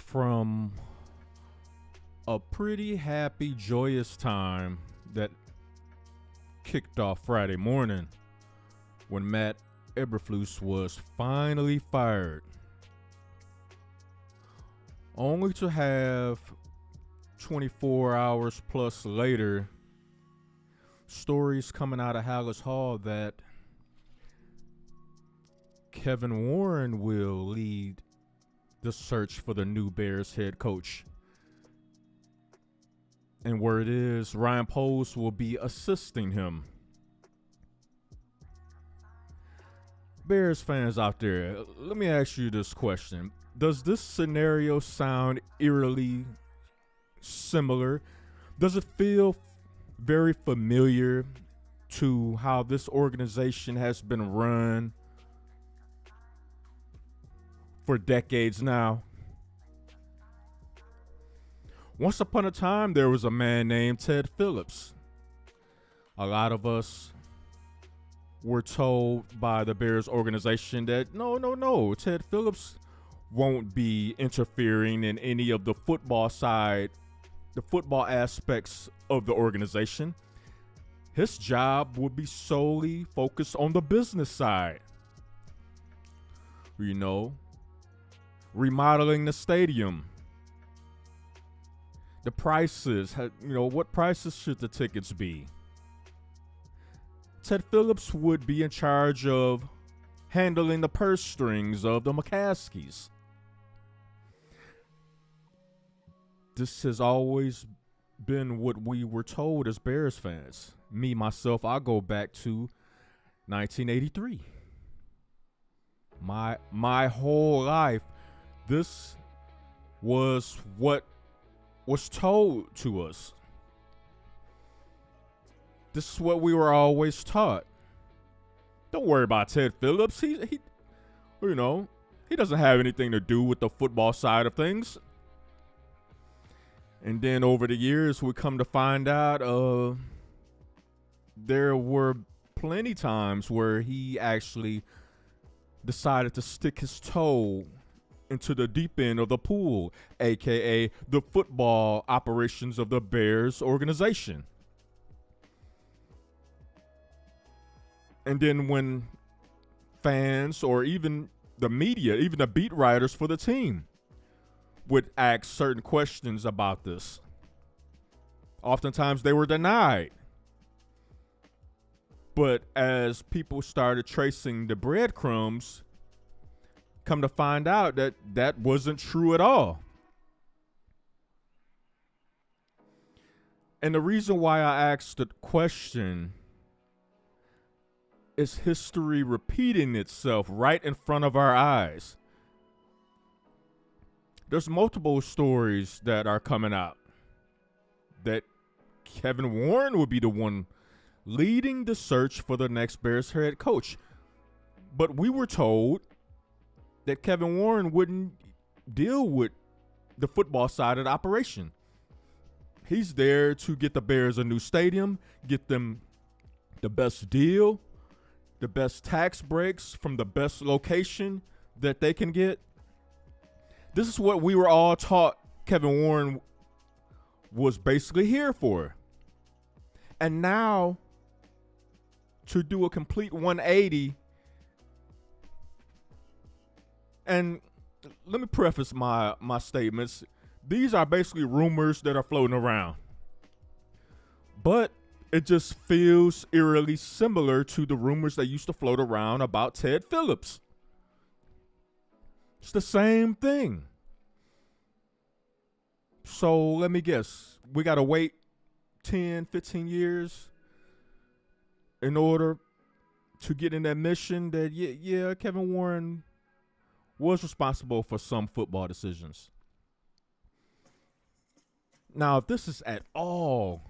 From a pretty happy, joyous time that kicked off Friday morning when Matt Eberflus was finally fired, only to have 24 hours plus later stories coming out of Hallis Hall that Kevin Warren will lead the search for the new Bears head coach. And word is Ryan Poles will be assisting him. Bears fans out there, let me ask you this question. Does this scenario sound eerily similar? Does it feel very familiar to how this organization has been run for decades now? Once upon a time, there was a man named Ted Phillips. A lot of us were told by the Bears organization that no, Ted Phillips won't be interfering in any of the football side, the football aspects of the organization. His job would be solely focused on the business side. You know, remodeling the stadium, the prices, what prices should the tickets be? Ted Phillips would be in charge of handling the purse strings of the McCaskies. This has always been what we were told as Bears fans. Me, myself, I go back to 1983. My whole life, this was what was told to us. This is what we were always taught. Don't worry about Ted Phillips. He doesn't have anything to do with the football side of things. And then over the years, we come to find out there were plenty times where he actually decided to stick his toe into the deep end of the pool, aka the football operations of the Bears organization. And then when fans or even the media, even the beat writers for the team, would ask certain questions about this, oftentimes they were denied. But as people started tracing the breadcrumbs, come to find out that that wasn't true at all. And the reason why I asked the question is history repeating itself right in front of our eyes. There's multiple stories that are coming out that Kevin Warren would be the one leading the search for the next Bears head coach. But we were told that Kevin Warren wouldn't deal with the football side of the operation. He's there to get the Bears a new stadium, get them the best deal, the best tax breaks from the best location that they can get. This is what we were all taught Kevin Warren was basically here for. And now, to do a complete 180, and let me preface my statements. These are basically rumors that are floating around. But it just feels eerily similar to the rumors that used to float around about Ted Phillips. It's the same thing. So let me guess. We got to wait 10, 15 years in order to get in that mission that, yeah, Kevin Warren was responsible for some football decisions. Now, if this is at all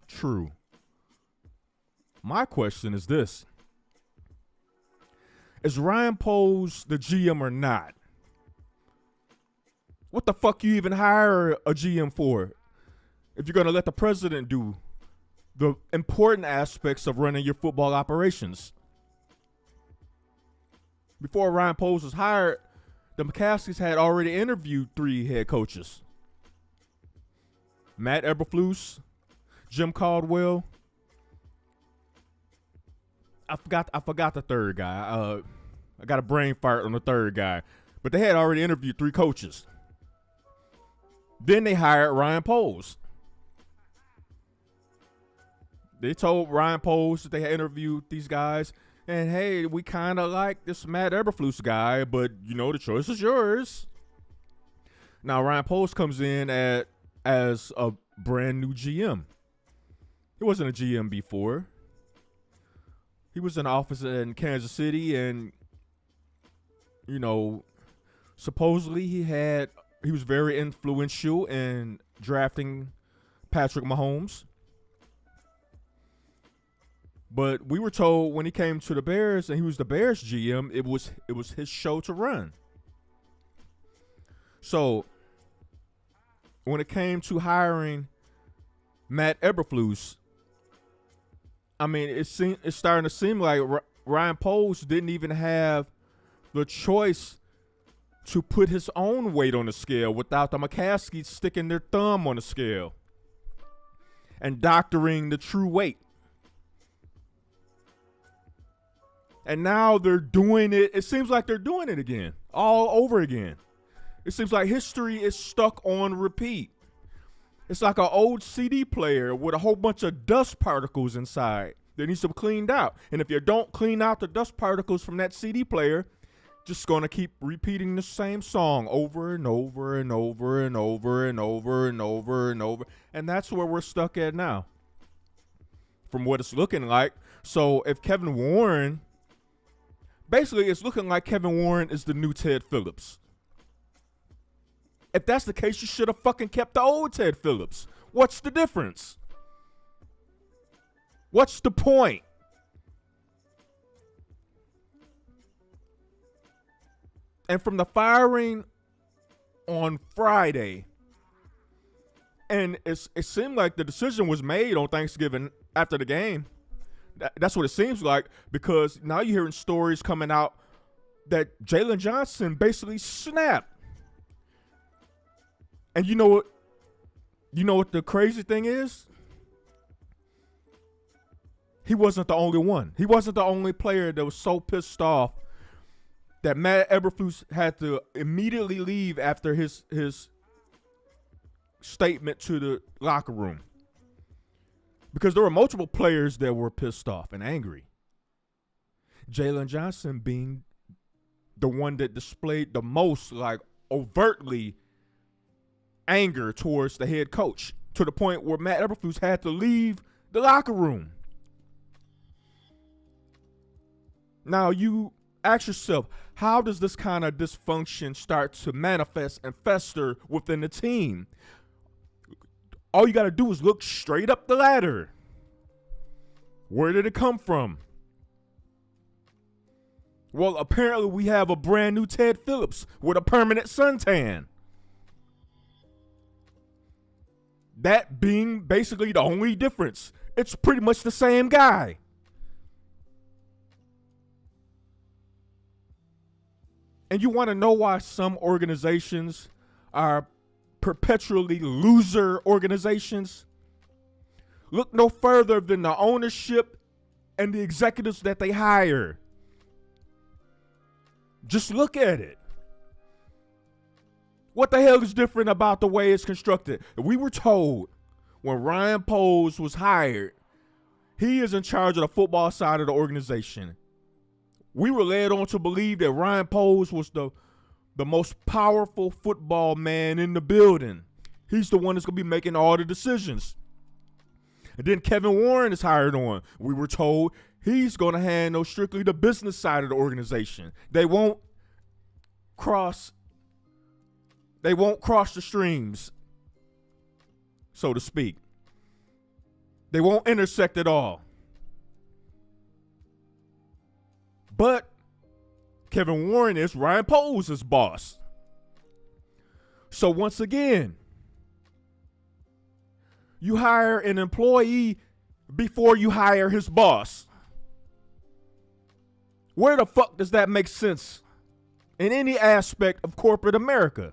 true, my question is this. Is Ryan Poles the GM or not? What the fuck you even hire a GM for if you're going to let the president do the important aspects of running your football operations? Before Ryan Poles was hired, the McCaskies had already interviewed 3 head coaches. Matt Eberflus, Jim Caldwell. I forgot the third guy. I got a brain fart on the third guy. But they had already interviewed 3 coaches. Then they hired Ryan Poles. They told Ryan Poles that they had interviewed these guys. And, hey, we kind of like this Matt Eberflus guy, but, the choice is yours. Now, Ryan Poles comes in as a brand new GM. He wasn't a GM before. He was in office in Kansas City, and, supposedly he was very influential in drafting Patrick Mahomes. But we were told when he came to the Bears and he was the Bears GM, it was his show to run. So when it came to hiring Matt Eberflus, I mean, it's starting to seem like Ryan Poles didn't even have the choice to put his own weight on the scale without the McCaskies sticking their thumb on the scale and doctoring the true weight. And now they're doing it. It seems like they're doing it again, all over again. It seems like history is stuck on repeat. It's like an old CD player with a whole bunch of dust particles inside that needs to be cleaned out. And if you don't clean out the dust particles from that CD player, just going to keep repeating the same song over and over and over and over and over and over and over. And that's where we're stuck at now, from what it's looking like. So if Kevin Warren, basically it's looking like Kevin Warren is the new Ted Phillips. If that's the case, you should have fucking kept the old Ted Phillips. What's the difference? What's the point? And from the firing on Friday, and it seemed like the decision was made on Thanksgiving after the game. That's what it seems like, because now you're hearing stories coming out that Jalen Johnson basically snapped. And you know what? You know what the crazy thing is? He wasn't the only one. He wasn't the only player that was so pissed off that Matt Eberflus had to immediately leave after his statement to the locker room. Because there were multiple players that were pissed off and angry. Jalen Johnson being the one that displayed the most, like, overtly anger towards the head coach, to the point where Matt Eberflus had to leave the locker room. Now you ask yourself, how does this kind of dysfunction start to manifest and fester within the team? All you got to do is look straight up the ladder. Where did it come from? Well, apparently we have a brand new Ted Phillips with a permanent suntan. That being basically the only difference. It's pretty much the same guy. And you want to know why some organizations are perpetually loser organizations? Look no further than the ownership and the executives that they hire. Just look at it. What the hell is different about the way it's constructed? We were told when Ryan Poles was hired, he is in charge of the football side of the organization. We were led on to believe that Ryan Poles was the the most powerful football man in the building. He's the one that's going to be making all the decisions. And then Kevin Warren is hired on. We were told he's going to handle strictly the business side of the organization. They won't cross the streams, so to speak. They won't intersect at all. But Kevin Warren is Ryan Poles' boss. So once again, you hire an employee before you hire his boss. Where the fuck does that make sense in any aspect of corporate America?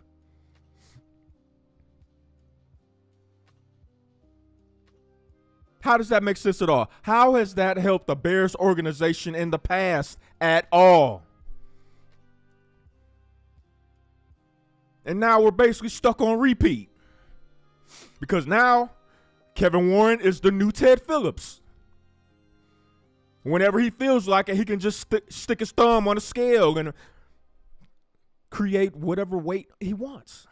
How does that make sense at all? How has that helped the Bears organization in the past at all? And now we're basically stuck on repeat. Because now Kevin Warren is the new Ted Phillips. Whenever he feels like it, he can just stick his thumb on a scale and create whatever weight he wants.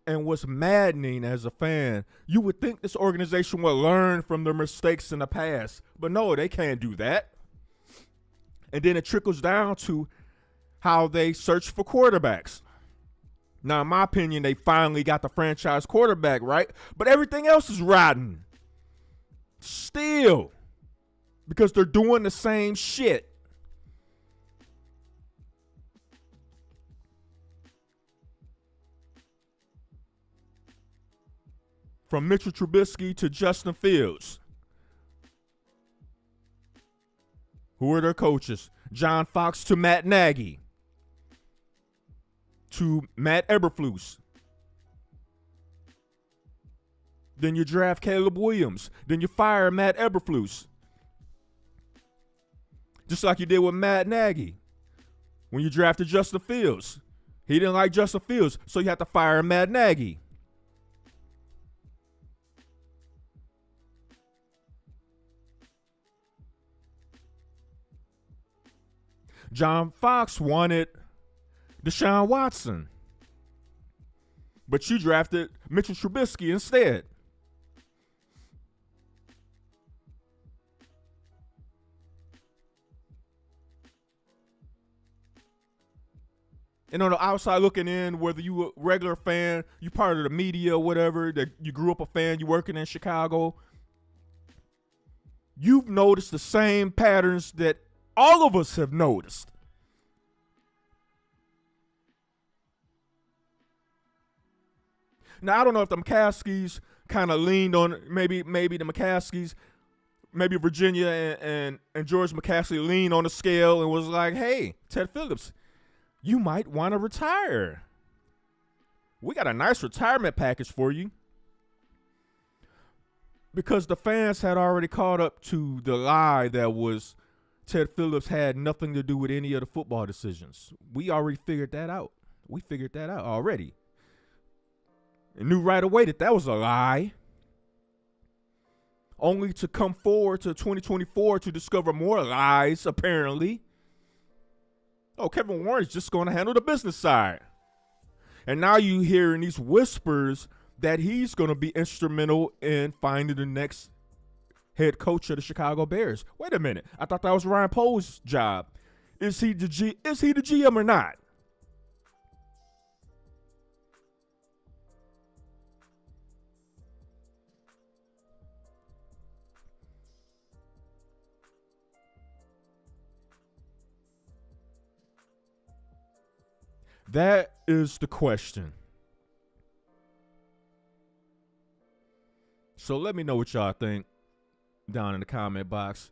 And what's maddening as a fan, you would think this organization would learn from their mistakes in the past. But no, they can't do that. And then it trickles down to how they search for quarterbacks. Now, in my opinion, they finally got the franchise quarterback right, but everything else is rotten. Still. Because they're doing the same shit. From Mitchell Trubisky to Justin Fields. Who are their coaches? John Fox to Matt Nagy. To Matt Eberflus. Then you draft Caleb Williams. Then you fire Matt Eberflus. Just like you did with Matt Nagy. When you drafted Justin Fields. He didn't like Justin Fields, so you had to fire Matt Nagy. John Fox wanted Deshaun Watson. But you drafted Mitchell Trubisky instead. And on the outside looking in, whether you a regular fan, you part of the media or whatever, that you grew up a fan, you working in Chicago, you've noticed the same patterns that all of us have noticed. Now, I don't know if the McCaskies kind of leaned on, maybe the McCaskies, maybe Virginia and George McCaskey leaned on the scale and was like, hey, Ted Phillips, you might want to retire. We got a nice retirement package for you. Because the fans had already caught up to the lie that was Ted Phillips had nothing to do with any of the football decisions. We already figured that out. We figured that out already. And knew right away that was a lie. Only to come forward to 2024 to discover more lies, apparently. Oh, Kevin Warren is just going to handle the business side. And now you hearing these whispers that he's going to be instrumental in finding the next head coach of the Chicago Bears. Wait a minute. I thought that was Ryan Poles' job. Is he the GM or not? That is the question. So let me know what y'all think down in the comment box.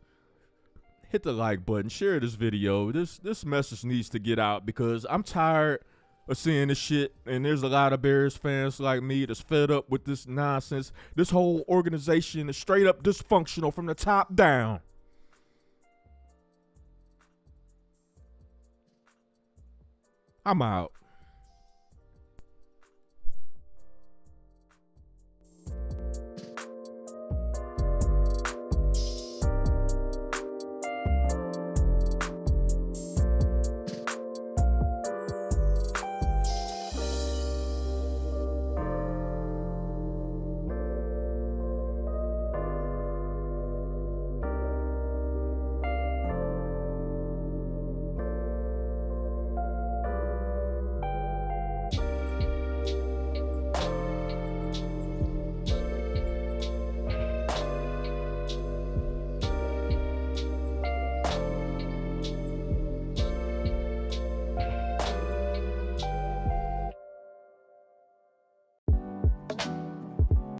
Hit the like button, share this video. This message needs to get out because I'm tired of seeing this shit, and there's a lot of Bears fans like me that's fed up with this nonsense. This whole organization is straight up dysfunctional from the top down. I'm out.